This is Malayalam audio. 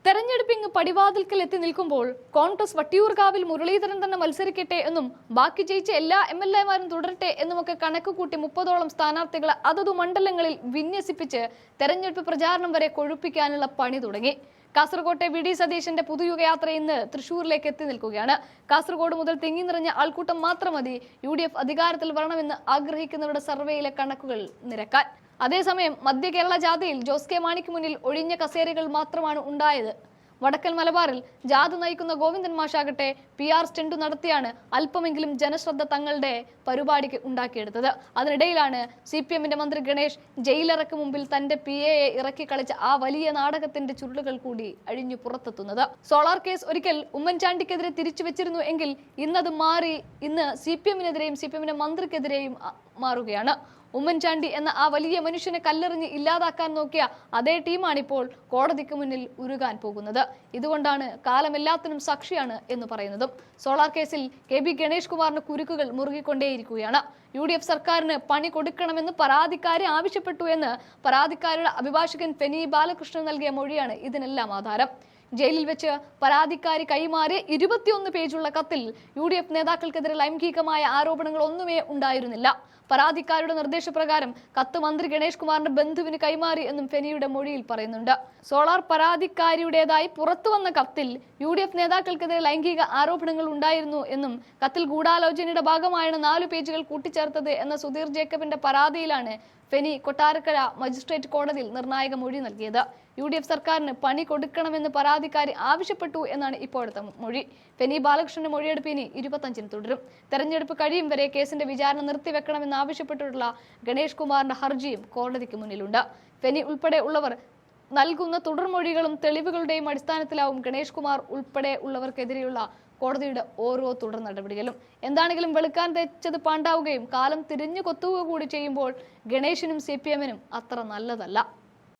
തെരഞ്ഞെടുപ്പിങ് പടിവാതിൽക്കൽ എത്തി നിൽക്കുമ്പോൾ കോൺഗ്രസ് വട്ടിയൂർക്കാവിൽ മുരളീധരൻ തന്നെ മത്സരിക്കട്ടെ എന്നും ബാക്കി ജയിച്ച എല്ലാ MLA-മാരും തുടരട്ടെ എന്നുമൊക്കെ കണക്കുകൂട്ടി 30ഓളം സ്ഥാനാർത്ഥികളെ അതതു മണ്ഡലങ്ങളിൽ വിന്യസിപ്പിച്ച് തെരഞ്ഞെടുപ്പ് പ്രചാരണം വരെ കൊഴുപ്പിക്കാനുള്ള പണി തുടങ്ങി. കാസർകോട്ടെ VD സതീശന്റെ പുതുയുഗയാത്ര ഇന്ന് തൃശൂരിലേക്ക് എത്തി നിൽക്കുകയാണ്. കാസർഗോഡ് മുതൽ തിങ്ങി നിറഞ്ഞ ആൾക്കൂട്ടം മാത്രം മതി UDF അധികാരത്തിൽ വരണമെന്ന് ആഗ്രഹിക്കുന്നവരുടെ സർവേയിലെ കണക്കുകൾ നിരക്കാൻ. അതേസമയം മധ്യ കേരള ജാഥയിൽ ജോസ് കെ മാണിക്ക് മുന്നിൽ ഒഴിഞ്ഞ കസേരകൾ മാത്രമാണ് ഉണ്ടായത്. വടക്കൻ മലബാറിൽ ജാഥ നയിക്കുന്ന ഗോവിന്ദൻ മാഷാകട്ടെ PR സ്റ്റണ്ട് നടത്തിയാണ് അല്പമെങ്കിലും ജനശ്രദ്ധ തങ്ങളുടെ പരിപാടിക്ക് ഉണ്ടാക്കിയെടുത്തത്. അതിനിടയിലാണ് CPM-ന്റെ മന്ത്രി ഗണേഷ് ജയിലറക്ക് മുമ്പിൽ തന്റെ PA-യെ ഇറക്കി കളിച്ച ആ വലിയ നാടകത്തിന്റെ ചുരുളുകൾ കൂടി അഴിഞ്ഞു പുറത്തെത്തുന്നത്. സോളാർ കേസ് ഒരിക്കൽ ഉമ്മൻചാണ്ടിക്കെതിരെ തിരിച്ചു വെച്ചിരുന്നു എങ്കിൽ ഇന്നത് മാറി ഇന്ന് CPM-നെതിരെയും CPM-ന്റെ മന്ത്രിക്കെതിരെയും മാറുകയാണ്. ഉമ്മൻചാണ്ടി എന്ന ആ വലിയ മനുഷ്യനെ കല്ലെറിഞ്ഞ് ഇല്ലാതാക്കാൻ നോക്കിയ അതേ ടീമാണിപ്പോൾ കോടതിക്ക് മുന്നിൽ ഉരുകാൻ പോകുന്നത്. ഇതുകൊണ്ടാണ് കാലം എല്ലാത്തിനും സാക്ഷിയാണ് എന്ന് പറയുന്നതും. സോളാർ കേസിൽ KB ഗണേഷ് കുമാറിന് കുരുക്കുകൾ മുറുകിക്കൊണ്ടേയിരിക്കുകയാണ്. UDF സർക്കാരിന് പണി കൊടുക്കണമെന്ന് പരാതിക്കാരെ ആവശ്യപ്പെട്ടു എന്ന് പരാതിക്കാരുടെ അഭിഭാഷകൻ ഫെനി ബാലകൃഷ്ണൻ നൽകിയ മൊഴിയാണ് ഇതിനെല്ലാം ആധാരം. ജയിലിൽ വെച്ച് പരാതിക്കാരി കൈമാറിയ 21 പേജുള്ള കത്തിൽ UDF നേതാക്കൾക്കെതിരെ ലൈംഗികമായ ആരോപണങ്ങൾ ഒന്നുമേ ഉണ്ടായിരുന്നില്ല. പരാതിക്കാരുടെ നിർദ്ദേശപ്രകാരം കത്ത് മന്ത്രി ഗണേഷ് കുമാറിന്റെ ബന്ധുവിന് കൈമാറി എന്നും ഫെനിയുടെ മൊഴിയിൽ പറയുന്നുണ്ട്. സോളാർ പരാതിക്കാരിയുടേതായി പുറത്തു വന്ന കത്തിൽ UDF നേതാക്കൾക്കെതിരെ ലൈംഗിക ആരോപണങ്ങൾ ഉണ്ടായിരുന്നു എന്നും കത്തിൽ ഗൂഢാലോചനയുടെ ഭാഗമായാണ് 4 പേജുകൾ കൂട്ടിച്ചേർത്തത് എന്ന സുധീർ ജേക്കബിന്റെ പരാതിയിലാണ് ഫെനി കൊട്ടാരക്കര മജിസ്ട്രേറ്റ് കോടതിയിൽ നിർണായക മൊഴി നൽകിയത്. UDF സർക്കാരിന് പണി കൊടുക്കണമെന്ന് പരാതിക്കാരി ആവശ്യപ്പെട്ടു എന്നാണ് ഇപ്പോഴത്തെ മൊഴി. ഫെനി ബാലകൃഷ്ണന്റെ മൊഴിയെടുപ്പ് ഇനി 25-ന് തുടരും. തെരഞ്ഞെടുപ്പ് കഴിയും വരെ കേസിന്റെ വിചാരണ നിർത്തിവെക്കണമെന്ന് ആവശ്യപ്പെട്ടുള്ള ഗണേഷ് കുമാറിന്റെ ഹർജിയും കോടതിക്ക് മുന്നിലുണ്ട്. ഫെനി ഉൾപ്പെടെ ഉള്ളവർ നൽകുന്ന തുടർമൊഴികളും തെളിവുകളുടെയും അടിസ്ഥാനത്തിലാവും ഗണേഷ് കുമാർ ഉൾപ്പെടെ ഉള്ളവർക്കെതിരെയുള്ള കോടതിയുടെ ഓരോ തുടർ നടപടികളും. എന്താണെങ്കിലും വെളുക്കാൻ തെച്ചത് പാണ്ടാവുകയും കാലം തിരിഞ്ഞു കൊത്തുക കൂടി ചെയ്യുമ്പോൾ ഗണേഷിനും CPM-നും അത്ര നല്ലതല്ല.